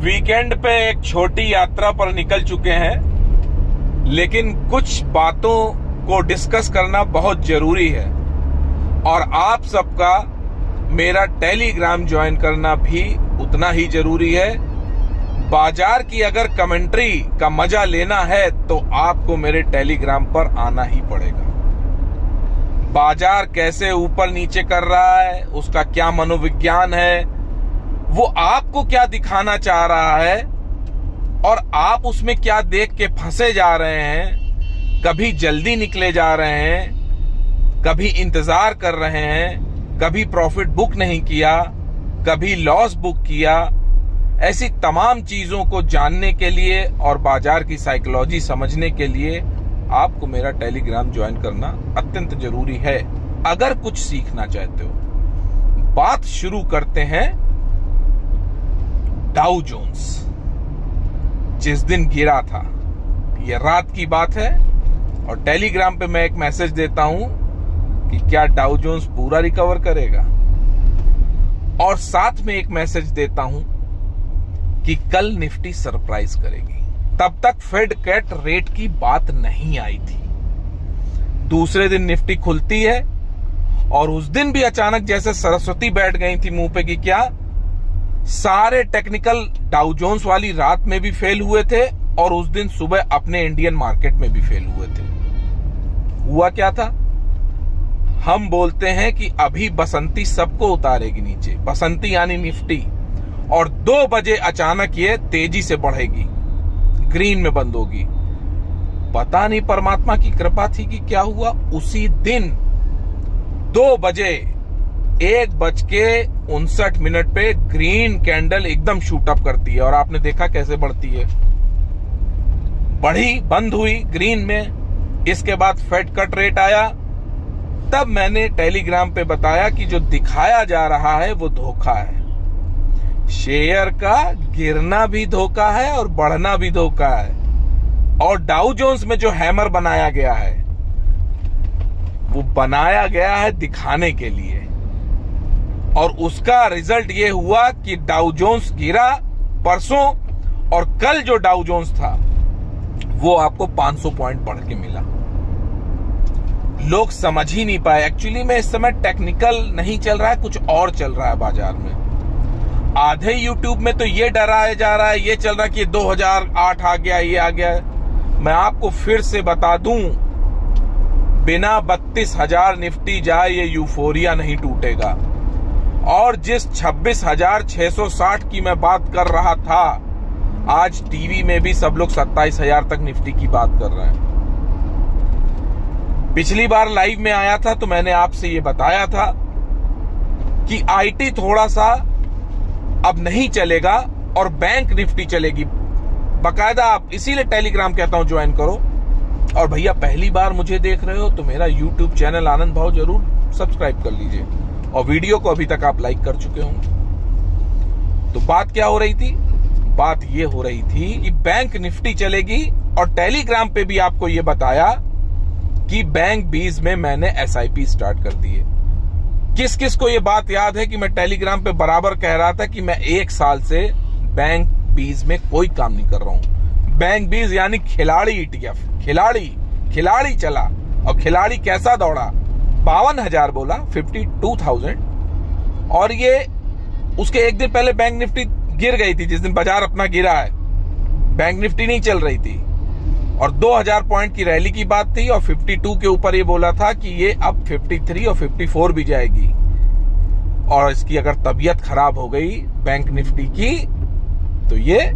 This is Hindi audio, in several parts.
वीकेंड पे एक छोटी यात्रा पर निकल चुके हैं, लेकिन कुछ बातों को डिस्कस करना बहुत जरूरी है और आप सबका मेरा टेलीग्राम ज्वाइन करना भी उतना ही जरूरी है। बाजार की अगर कमेंट्री का मजा लेना है तो आपको मेरे टेलीग्राम पर आना ही पड़ेगा। बाजार कैसे ऊपर नीचे कर रहा है, उसका क्या मनोविज्ञान है, वो आपको क्या दिखाना चाह रहा है और आप उसमें क्या देख के फंसे जा रहे हैं। कभी जल्दी निकले जा रहे हैं, कभी इंतजार कर रहे हैं, कभी प्रॉफिट बुक नहीं किया, कभी लॉस बुक किया। ऐसी तमाम चीजों को जानने के लिए और बाजार की साइकोलॉजी समझने के लिए आपको मेरा टेलीग्राम ज्वाइन करना अत्यंत जरूरी है, अगर कुछ सीखना चाहते हो। बात शुरू करते हैं डाउ जोन्स। जिस दिन गिरा था, ये रात की बात है और टेलीग्राम पे मैं एक मैसेज देता हूं कि क्या डाउ जोन्स पूरा रिकवर करेगा, और साथ में एक मैसेज देता हूं कि कल निफ्टी सरप्राइज करेगी। तब तक फेड कैट रेट की बात नहीं आई थी। दूसरे दिन निफ्टी खुलती है और उस दिन भी अचानक जैसे सरस्वती बैठ गई थी मुंह पे कि क्या सारे टेक्निकल डाउ जोन्स वाली रात में भी फेल हुए थे और उस दिन सुबह अपने इंडियन मार्केट में भी फेल हुए थे। हुआ क्या था? हम बोलते हैं कि अभी बसंती सबको उतारेगी नीचे, बसंती यानी निफ्टी, और 2 बजे अचानक ये तेजी से बढ़ेगी, ग्रीन में बंद होगी। पता नहीं परमात्मा की कृपा थी कि क्या हुआ, उसी दिन 2 बजे 1:59 पे ग्रीन कैंडल एकदम शूट अप करती है और आपने देखा कैसे बढ़ती है। बढ़ी, बंद हुई ग्रीन में। इसके बाद फेड कट रेट आया। तब मैंने टेलीग्राम पे बताया कि जो दिखाया जा रहा है वो धोखा है। शेयर का गिरना भी धोखा है और बढ़ना भी धोखा है, और डाउ जोन्स में जो हैमर बनाया गया है वो बनाया गया है दिखाने के लिए, और उसका रिजल्ट ये हुआ कि डाउ जोन्स गिरा परसों, और कल जो डाउ जोन्स था वो आपको 500 पॉइंट बढ़ के मिला। लोग समझ ही नहीं पाए। एक्चुअली में इस समय टेक्निकल नहीं चल रहा है, कुछ और चल रहा है बाजार में। आधे यूट्यूब में तो ये डराया जा रहा है, ये चल रहा है कि 2008 आ गया, ये आ गया। मैं आपको फिर से बता दूं, बिना 32,000 निफ्टी जाए ये यूफोरिया नहीं टूटेगा। और जिस 26,660 की मैं बात कर रहा था, आज टीवी में भी सब लोग 27,000 तक निफ्टी की बात कर रहे हैं। पिछली बार लाइव में आया था तो मैंने आपसे ये बताया था कि आईटी थोड़ा सा अब नहीं चलेगा और बैंक निफ्टी चलेगी। बकायदा आप, इसीलिए टेलीग्राम कहता हूं ज्वाइन करो। और भैया पहली बार मुझे देख रहे हो तो मेरा यूट्यूब चैनल आनंद भाव जरूर सब्सक्राइब कर लीजिए, और वीडियो को अभी तक आप लाइक कर चुके होंगे। तो बात क्या हो रही थी? बात ये हो रही थी कि बैंक निफ्टी चलेगी, और टेलीग्राम पे भी आपको ये बताया कि बैंक 20 में मैंने SIP स्टार्ट कर दी है। किस किस को ये बात याद है कि मैं टेलीग्राम पे बराबर कह रहा था कि मैं 1 साल से बैंक 20 में कोई काम नहीं कर रहा हूं। बैंक 20 यानी खिलाड़ी ETF, खिलाड़ी चला, और खिलाड़ी कैसा दौड़ा? 52,000 बोला, 52,000। और ये उसके एक दिन पहले बैंक निफ्टी गिर गई थी, जिस दिन बाजार अपना गिरा है बैंक निफ्टी नहीं चल रही थी, और 2,000 पॉइंट की रैली की बात थी, और 52 के ऊपर ये बोला था कि ये अब 53 और 54 भी जाएगी, और इसकी अगर तबीयत खराब हो गई बैंक निफ्टी की तो ये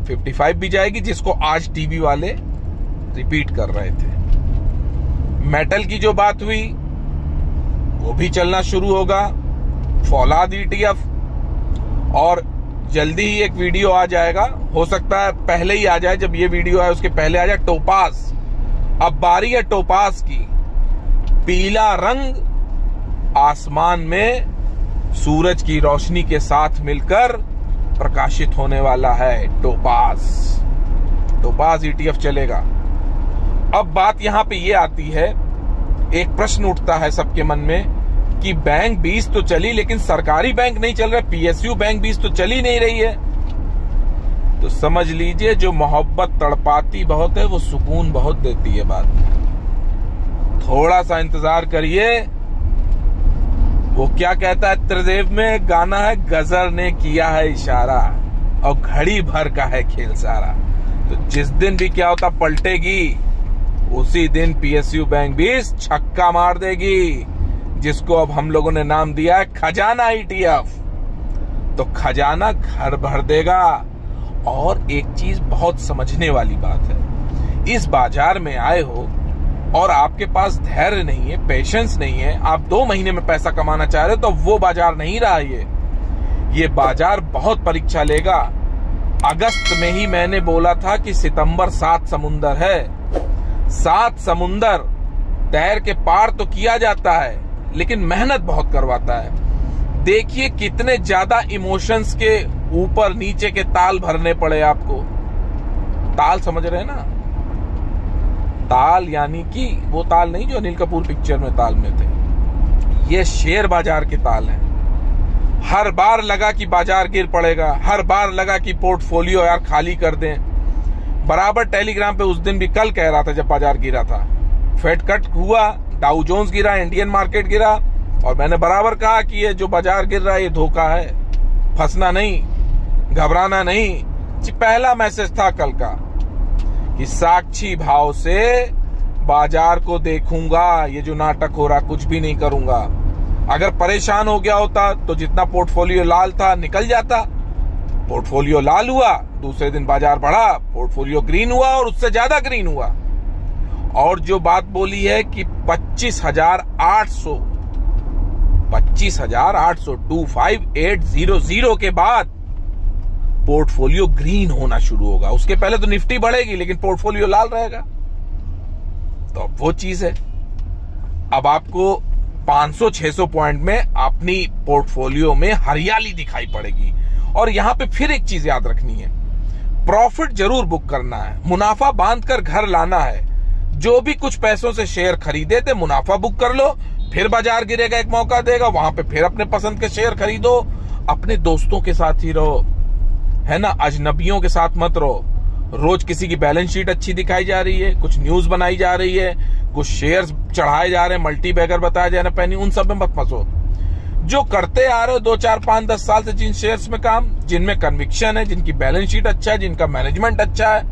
55 भी जाएगी, जिसको आज टीवी वाले रिपीट कर रहे थे। मेटल की जो बात हुई वो भी चलना शुरू होगा, फौलाद ETF, और जल्दी ही एक वीडियो आ जाएगा, हो सकता है पहले ही आ जाए, जब ये वीडियो आए उसके पहले आ जाए, टोपास। अब बारी है टोपास की। पीला रंग आसमान में सूरज की रोशनी के साथ मिलकर प्रकाशित होने वाला है। टोपास ETF चलेगा। अब बात यहां पे ये आती है, एक प्रश्न उठता है सबके मन में कि बैंक 20 तो चली, लेकिन सरकारी बैंक नहीं चल रहा, PSU बैंक 20 तो चली नहीं रही है। तो समझ लीजिए जो मोहब्बत तड़पाती बहुत है वो सुकून बहुत देती है। बात थोड़ा सा इंतजार करिए। वो क्या कहता है त्रिदेव में गाना है, गजर ने किया है इशारा और घड़ी भर का है खेल सारा। तो जिस दिन भी क्या होता पलटेगी, उसी दिन पीएसयू बैंक भी छक्का मार देगी, जिसको अब हम लोगों ने नाम दिया है खजाना ईटीएफ। तो खजाना घर भर देगा। और एक चीज बहुत समझने वाली बात है, इस बाजार में आए हो और आपके पास धैर्य नहीं है, पेशेंस नहीं है, आप 2 महीने में पैसा कमाना चाह रहे हो, तो वो बाजार नहीं रहा। ये बाजार बहुत परीक्षा लेगा। अगस्त में ही मैंने बोला था कि सितंबर 7 समुंदर है। 7 समुंदर तैर के पार तो किया जाता है, लेकिन मेहनत बहुत करवाता है। देखिए कितने ज्यादा इमोशंस के ऊपर नीचे के ताल भरने पड़े आपको। ताल समझ रहे हैं ना? ताल यानी कि वो ताल नहीं जो अनिल कपूर पिक्चर में ताल में थे। ये शेयर बाजार के ताल हैं। हर बार लगा कि बाजार गिर पड़ेगा, हर बार लगा कि पोर्टफोलियो यार खाली कर दें। बराबर टेलीग्राम पे उस दिन भी कल कह रहा था जब बाजार गिरा था, फेड कट हुआ, डाउ जोन्स गिरा, इंडियन मार्केट गिरा, और मैंने बराबर कहा कि ये जो बाजार गिर रहा है ये धोखा है, फंसना नहीं, घबराना नहीं। पहला मैसेज था कल का कि साक्षी भाव से बाजार को देखूंगा, ये जो नाटक हो रहा कुछ भी नहीं करूंगा। अगर परेशान हो गया होता तो जितना पोर्टफोलियो लाल था निकल जाता। पोर्टफोलियो लाल हुआ, दूसरे दिन बाजार बढ़ा, पोर्टफोलियो ग्रीन हुआ और उससे ज्यादा ग्रीन हुआ। और जो बात बोली है कि 25,800 25,800 के बाद पोर्टफोलियो ग्रीन होना शुरू होगा। उसके पहले तो निफ्टी बढ़ेगी लेकिन पोर्टफोलियो लाल रहेगा। तो अब वो चीज है, अब आपको 500-600 पॉइंट में अपनी पोर्टफोलियो में हरियाली दिखाई पड़ेगी। और यहां पे फिर एक चीज याद रखनी है, प्रॉफिट जरूर बुक करना है, मुनाफा बांधकर घर लाना है। जो भी कुछ पैसों से शेयर खरीदे थे मुनाफा बुक कर लो, फिर बाजार गिरेगा, एक मौका देगा, वहां पे फिर अपने पसंद के शेयर खरीदो। अपने दोस्तों के साथ ही रहो, है ना, अजनबियों के साथ मत रहो। रोज किसी की बैलेंस शीट अच्छी दिखाई जा रही है, कुछ न्यूज बनाई जा रही है, कुछ शेयर्स चढ़ाए जा रहे हैं, मल्टी बैगर बताया जा रहा है, पैनी, उन सब में मत फंसो। जो करते आ रहे हो 2, 4, 5, 10 साल से जिन शेयर्स में काम, जिनमें कन्विक्शन है, जिनकी बैलेंस शीट अच्छा है, जिनका मैनेजमेंट अच्छा है,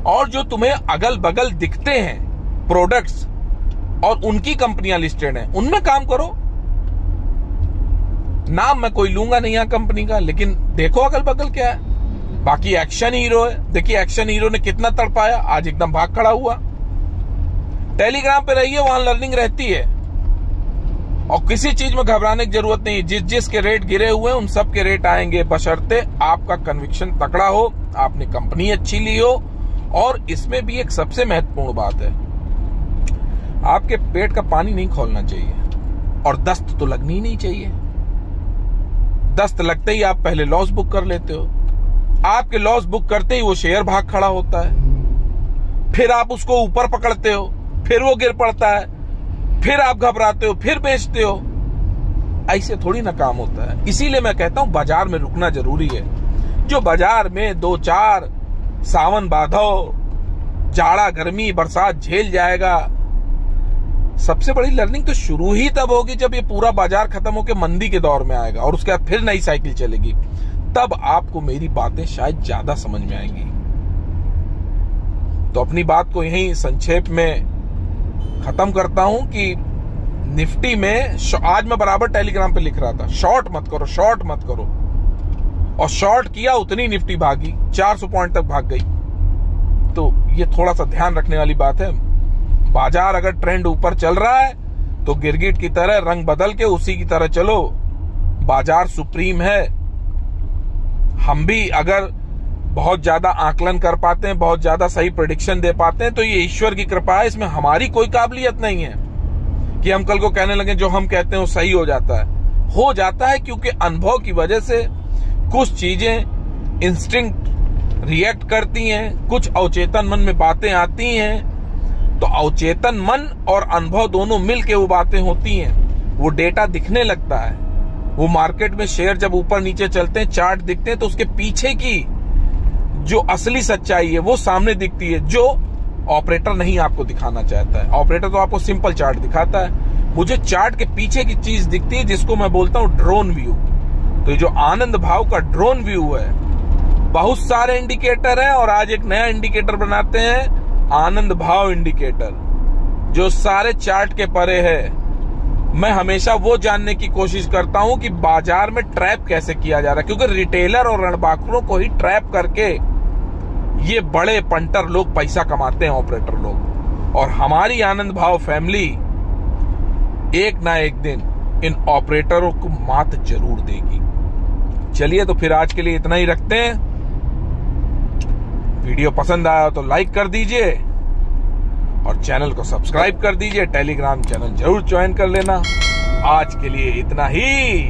और जो तुम्हें अगल बगल दिखते हैं प्रोडक्ट्स और उनकी कंपनियां लिस्टेड हैं, उनमें काम करो। नाम मैं कोई लूंगा नहीं यहां कंपनी का, लेकिन देखो अगल बगल क्या है। बाकी एक्शन हीरो है, देखिए एक्शन हीरो ने कितना तड़पाया, आज एकदम भाग खड़ा हुआ। टेलीग्राम पे रहिए, वहां लर्निंग रहती है और किसी चीज में घबराने की जरूरत नहीं। जिस के रेट गिरे हुए हैं उन सब के रेट आएंगे, बशर्ते आपका कन्विक्शन तकड़ा हो, आपने कंपनी अच्छी ली हो। और इसमें भी एक सबसे महत्वपूर्ण बात है, आपके पेट का पानी नहीं खोलना चाहिए और दस्त तो लगनी ही नहीं चाहिए। दस्त लगते ही आप पहले लॉस बुक कर लेते हो, आपके लॉस बुक करते ही वो शेयर भाग खड़ा होता है, फिर आप उसको ऊपर पकड़ते हो, फिर वो गिर पड़ता है, फिर आप घबराते हो, फिर बेचते हो। ऐसे थोड़ी ना काम होता है। इसीलिए मैं कहता हूं बाजार में रुकना जरूरी है। जो बाजार में 2-4 सावन भादौ, जाड़ा गर्मी बरसात झेल जाएगा, सबसे बड़ी लर्निंग तो शुरू ही तब होगी जब ये पूरा बाजार खत्म होकर मंदी के दौर में आएगा और उसके बाद फिर नई साइकिल चलेगी। तब आपको मेरी बातें शायद ज्यादा समझ में आएंगी। तो अपनी बात को यहीं संक्षेप में खत्म करता हूं कि निफ्टी में आज मैं बराबर टेलीग्राम पे लिख रहा था, शॉर्ट मत करो, शॉर्ट मत करो। और शॉर्ट किया उतनी निफ्टी भागी, 400 पॉइंट तक भाग गई। तो ये थोड़ा सा ध्यान रखने वाली बात है। बाजार अगर ट्रेंड ऊपर चल रहा है तो गिरगिट की तरह रंग बदल के उसी की तरह चलो। बाजार सुप्रीम है। हम भी अगर बहुत ज्यादा आकलन कर पाते हैं, बहुत ज्यादा सही प्रेडिक्शन दे पाते हैं, तो ये ईश्वर की कृपा है। इसमें हमारी कोई काबिलियत नहीं है कि हम कल को कहने लगे जो हम कहते हैं वो सही हो जाता है। हो जाता है क्योंकि अनुभव की वजह से कुछ चीजें इंस्टिंक्ट रिएक्ट करती हैं, कुछ अवचेतन मन में बातें आती हैं। तो अवचेतन मन और अनुभव दोनों मिलके वो बातें होती हैं, वो डेटा दिखने लगता है। वो मार्केट में शेयर जब ऊपर नीचे चलते हैं, चार्ट दिखते हैं, तो उसके पीछे की जो असली सच्चाई है वो सामने दिखती है, जो ऑपरेटर नहीं आपको दिखाना चाहता है। ऑपरेटर तो आपको सिंपल चार्ट दिखाता है, मुझे चार्ट के पीछे की चीज दिखती है, जिसको मैं बोलता हूं ड्रोन व्यू। तो ये जो आनंद भाव का ड्रोन व्यू है, बहुत सारे इंडिकेटर है और आज एक नया इंडिकेटर बनाते हैं, आनंद भाव इंडिकेटर, जो सारे चार्ट के परे है। मैं हमेशा वो जानने की कोशिश करता हूं कि बाजार में ट्रैप कैसे किया जा रहा है, क्योंकि रिटेलर और रणबांकुरों को ही ट्रैप करके ये बड़े पंटर लोग पैसा कमाते हैं, ऑपरेटर लोग। और हमारी आनंद भाव फैमिली एक ना एक दिन इन ऑपरेटरों को मात जरूर देगी। चलिए, तो फिर आज के लिए इतना ही रखते हैं। वीडियो पसंद आया तो लाइक कर दीजिए और चैनल को सब्सक्राइब कर दीजिए। टेलीग्राम चैनल जरूर ज्वाइन कर लेना। आज के लिए इतना ही।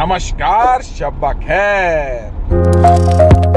नमस्कार, शब्बा खैर।